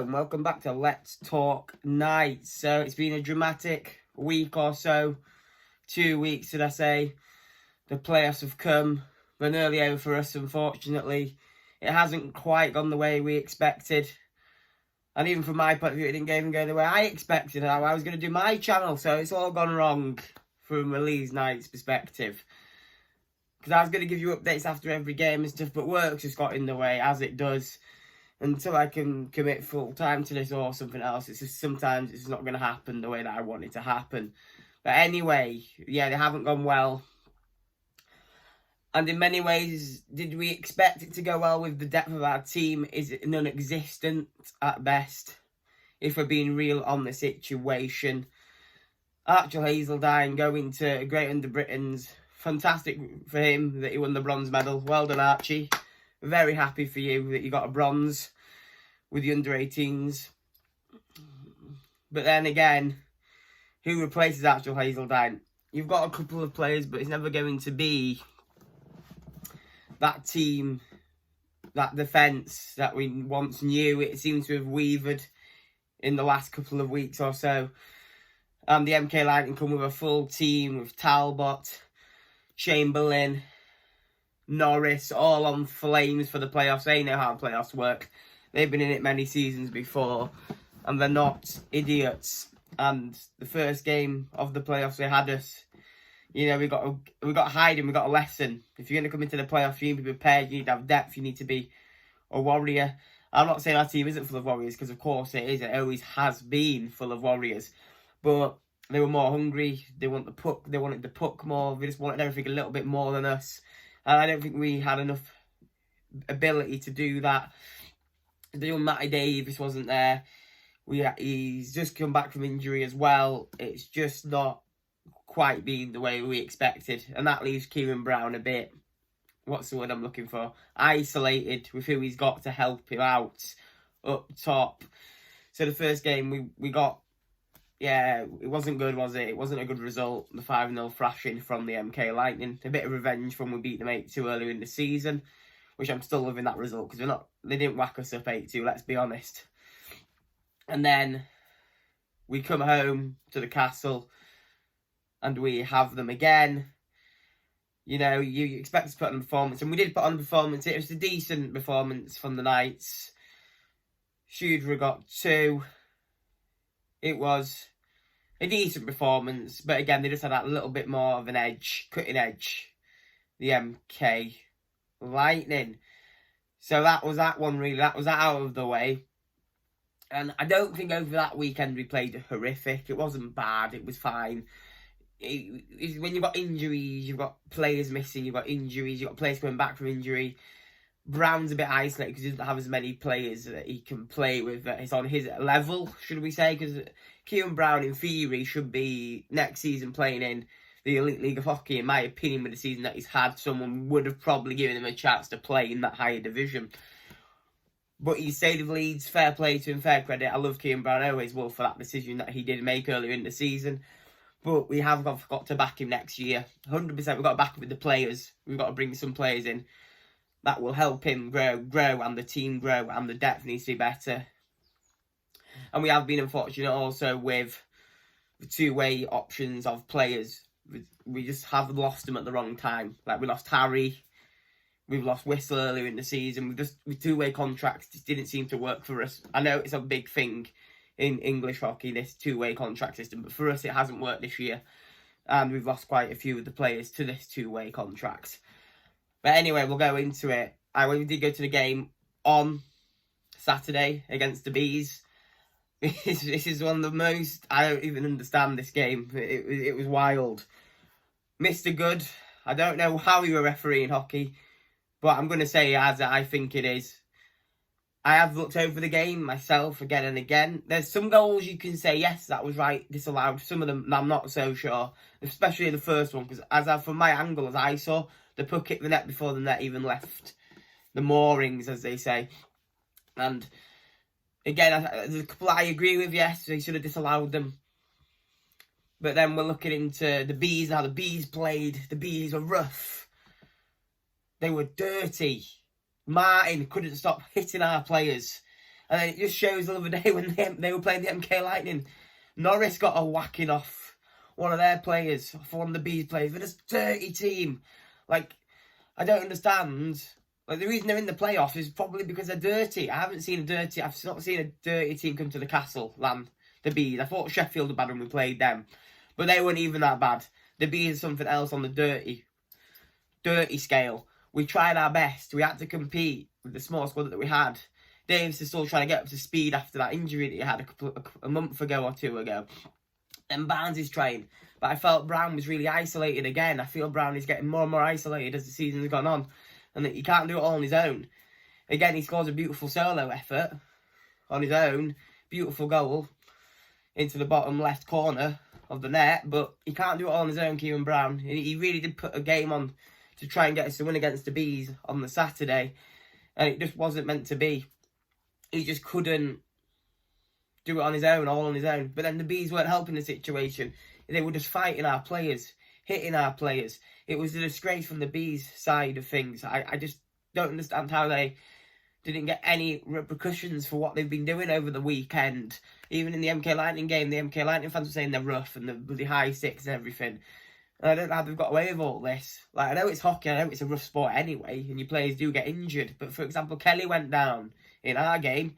and welcome back to Let's Talk Knights. So it's been a dramatic week or so, 2 weeks should I say. The playoffs have come, been early over for us unfortunately. It hasn't quite gone the way we expected. And even from my point of view, it didn't even go the way I expected how I was going to do my channel. So it's all gone wrong from a Leeds Knights perspective. Because I was going to give you updates after every game and stuff, but work's just got in the way, as it does. Until I can commit full time to this or something else, it's just sometimes it's not going to happen the way that I want it to happen. But anyway, yeah, they haven't gone well. And in many ways, did we expect it to go well with the depth of our team? Is it non-existent at best? If we're being real on the situation. Archel Hazeldine going to Great Under Britons. Fantastic for him that he won the bronze medal. Well done, Archie. Very happy for you that you got a bronze with the under-18s. But then again, who replaces Archel Hazeldine? You've got a couple of players, but it's never going to be that team, that defence that we once knew. It seems to have wavered in the last couple of weeks or so. The MK Lightning come with a full team with Talbot, Chamberlain, Norris, all on flames for the playoffs. They know how playoffs work. They've been in it many seasons before, and they're not idiots. And the first game of the playoffs, they had us. You know, we got hiding. We got a lesson. If you're going to come into the playoffs, you need to be prepared. You need to have depth. You need to be a warrior. I'm not saying our team isn't full of warriors, because of course it is. It always has been full of warriors. But they were more hungry. They want the puck. They wanted the puck more. They just wanted everything a little bit more than us. And I don't think we had enough ability to do that. Matty Davis wasn't there. He's just come back from injury as well. It's just not quite been the way we expected. And that leaves Kieran Brown a bit, what's the word I'm looking for? Isolated with who he's got to help him out up top. So the first game we got, yeah, it wasn't good, was it? It wasn't a good result. The 5-0 thrashing from the MK Lightning. A bit of revenge from we beat them 8-2 earlier in the season, which I'm still loving that result because they didn't whack us up 8-2, let's be honest. And then we come home to the castle and we have them again. You know, you expect us to put on a performance, and we did put on a performance. It was a decent performance from the Knights. Shudra got 2. It was a decent performance, but again, they just had that little bit more of an edge, cutting edge, the MK Lightning. So that was that one, really. That was out of the way. And I don't think over that weekend we played horrific. It wasn't bad. It was fine. When you've got injuries, you've got players missing, you've got injuries, you've got players coming back from injury. Brown's a bit isolated because he doesn't have as many players that he can play with. It's on his level, should we say? Because Kieran Brown, in theory, should be next season playing in the Elite League of Hockey. In my opinion, with the season that he's had, someone would have probably given him a chance to play in that higher division. But he stayed with Leeds. Fair play to him, fair credit. I love Kieran Brown, I always will, for that decision that he did make earlier in the season. But we have got to back him next year. 100%, we've got to back him with the players. We've got to bring some players in that will help him grow, and the team grow, and the depth needs to be better. And we have been unfortunate also with the two-way options of players. We just have lost them at the wrong time. Like, we lost Harry, we've lost Whistle earlier in the season. With two-way contracts, just didn't seem to work for us. I know it's a big thing in English hockey, this two-way contract system, but for us it hasn't worked this year. And we've lost quite a few of the players to this two-way contract. But anyway, we'll go into it. We did go to the game on Saturday against the Bees. This is one of the most... I don't even understand this game. It was wild. Mr. Good, I don't know how he were refereeing hockey, but I'm going to say as I think it is. I have looked over the game myself again and again. There's some goals you can say, yes, that was right, disallowed. Some of them, I'm not so sure. Especially the first one, because from my angle, as I saw, the puck hit the net before the net even left the moorings, as they say. And again, there's a couple I agree with, yes, they should have disallowed them. But then we're looking into the Bees, how the Bees played. The Bees were rough. They were dirty. Martin couldn't stop hitting our players. And then it just shows the other day when they were playing the MK Lightning, Norris got a whacking off one of their players, for one of the Bees players, with a dirty team. Like, I don't understand. Like, the reason they're in the playoffs is probably because they're dirty. I've not seen a dirty team come to the Castle, land, the Bees. I thought Sheffield were bad when we played them, but they weren't even that bad. The Bees is something else on the dirty scale. We tried our best. We had to compete with the small squad that we had. Davis is still trying to get up to speed after that injury that he had a month ago or 2 ago. And Barnes is trying. But I felt Brown was really isolated again. I feel Brown is getting more and more isolated as the season's gone on. And that he can't do it all on his own. Again, he scores a beautiful solo effort on his own. Beautiful goal into the bottom left corner of the net. But he can't do it all on his own, Kieran Brown. He really did put a game on to try and get us to win against the Bees on the Saturday. And it just wasn't meant to be. He just couldn't do it on his own, all on his own. But then the Bees weren't helping the situation. They were just fighting our players, hitting our players. It was a disgrace from the Bees side of things. I just don't understand how they didn't get any repercussions for what they've been doing over the weekend. Even in the MK Lightning game, the MK Lightning fans were saying they're rough and the bloody high six and everything. And I don't know how they've got away with all this. Like, I know it's hockey, I know it's a rough sport anyway, and your players do get injured. But, for example, Kelly went down in our game.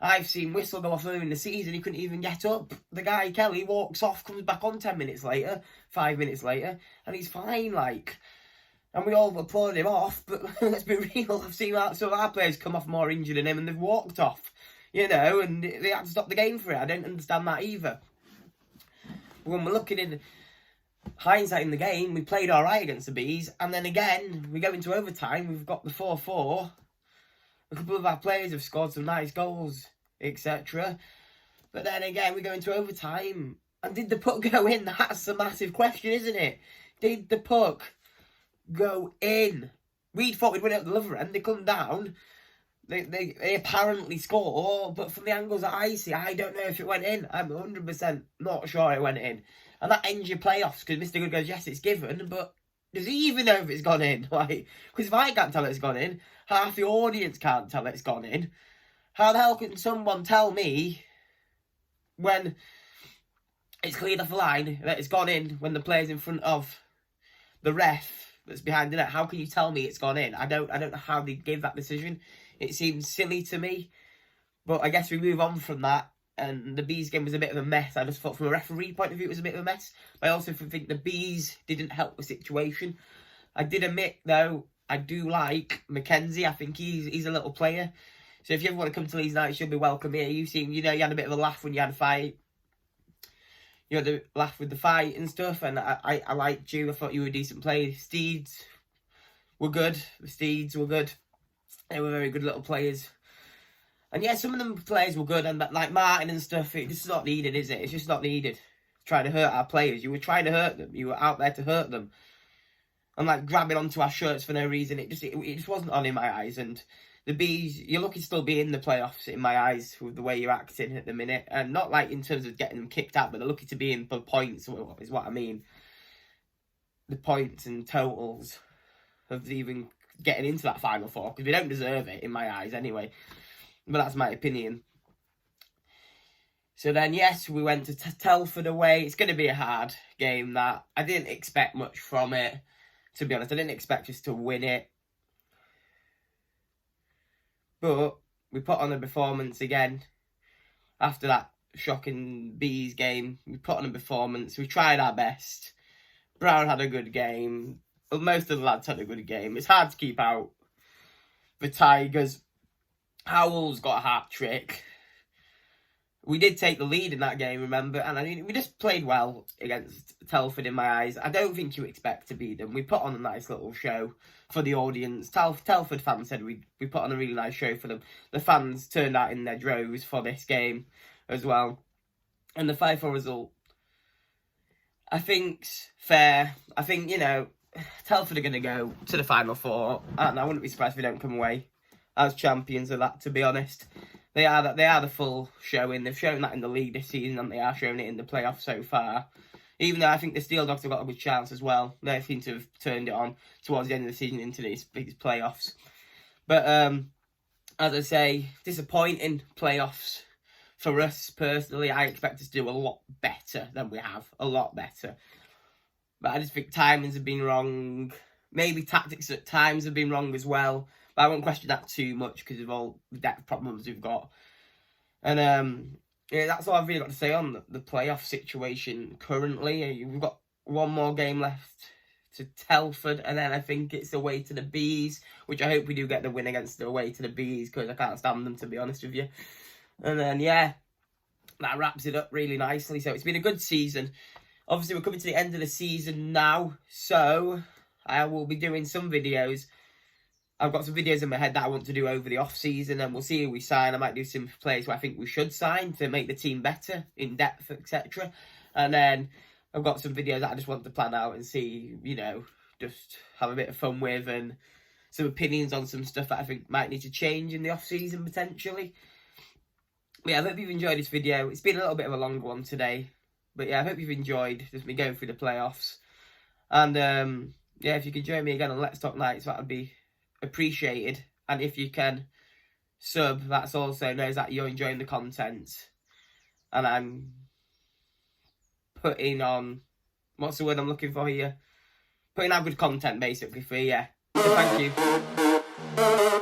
I've seen whistle go off early in the season, he couldn't even get up. The guy, Kelly, walks off, comes back on 10 minutes later, 5 minutes later, and he's fine, like. And we all applaud him off, but let's be real, I've seen some of our players come off more injured than him, and they've walked off, you know, and they had to stop the game for it. I don't understand that either. When we're looking in hindsight in the game, we played alright against the Bees, and then again, we go into overtime, we've got the 4-4. A couple of our players have scored some nice goals, etc. But then again, we go into overtime, and did the puck go in? That's the massive question, isn't it? Did the puck go in? We thought we'd win it at the other end. They come down. They apparently score, but from the angles that I see, I don't know if it went in. I'm 100% not sure it went in. And that ends your playoffs, because Mr. Good goes, yes, it's given, but does he even know if it's gone in? Like, because if I can't tell it's gone in, half the audience can't tell it's gone in. How the hell can someone tell me when it's cleared off the line that it's gone in when the player's in front of the ref that's behind the net? How can you tell me it's gone in? I don't know how they gave that decision. It seems silly to me. But I guess we move on from that. And the Bees game was a bit of a mess. I just thought from a referee point of view it was a bit of a mess. But I also think the Bees didn't help the situation. I did admit, though, I do like Mackenzie. I think he's a little player. So if you ever want to come to Leeds nights, you'll be welcome here. You had a bit of a laugh when you had a fight. You had a laugh with the fight and stuff. And I liked you. I thought you were a decent player. Steeds were good. The Steeds were good. They were very good little players. And yeah, some of them players were good, and like Martin and stuff, it's just not needed, is it? It's just not needed. Trying to hurt our players. You were trying to hurt them. You were out there to hurt them. And like grabbing onto our shirts for no reason. It just wasn't on in my eyes. And the Bees, you're lucky to still be in the playoffs in my eyes with the way you're acting at the minute. And not like in terms of getting them kicked out, but they're lucky to be in for points, is what I mean. The points and totals of even getting into that Final Four, because we don't deserve it in my eyes anyway. But that's my opinion. So then, yes, we went to Telford away. It's going to be a hard game, that. I didn't expect much from it, to be honest. I didn't expect us to win it. But we put on a performance again. After that shocking Bees game, we put on a performance. We tried our best. Brown had a good game. Well, most of the lads had a good game. It's hard to keep out the Tigers. Howell's got a hat-trick. We did take the lead in that game, remember? And I mean, we just played well against Telford in my eyes. I don't think you expect to beat them. We put on a nice little show for the audience. Telford fans said we put on a really nice show for them. The fans turned out in their droves for this game as well. And the 5-4 result, I think's fair. I think, Telford are going to go to the Final Four. And I wouldn't be surprised if we don't come away as champions of that, to be honest. They are the full showing. They've shown that in the league this season, and they are showing it in the playoffs so far. Even though I think the Steel Dogs have got a good chance as well. They seem to have turned it on towards the end of the season into these playoffs. But as I say, disappointing playoffs for us personally. I expect us to do a lot better than we have, a lot better. But I just think timings have been wrong. Maybe tactics at times have been wrong as well. But I won't question that too much because of all the depth problems we've got. And yeah, that's all I've really got to say on the playoff situation currently. We've got one more game left to Telford, and then I think it's away to the Bees, which I hope we do get the win against the away to the Bees, because I can't stand them, to be honest with you. And then, yeah, that wraps it up really nicely. So it's been a good season. Obviously, we're coming to the end of the season now, so I will be doing some videos. I've got some videos in my head that I want to do over the off-season, and we'll see who we sign. I might do some players who I think we should sign to make the team better, in depth, etc. And then I've got some videos that I just want to plan out and see, you know, just have a bit of fun with, and some opinions on some stuff that I think might need to change in the off-season, potentially. But yeah, I hope you've enjoyed this video. It's been a little bit of a long one today. But yeah, I hope you've enjoyed just me going through the playoffs. And yeah, if you could join me again on Let's Talk Nights, that would be appreciated. And if you can sub, that's also knows that you're enjoying the content. And I'm putting on, what's the word I'm looking for here? Putting out good content, basically, for you. So thank you.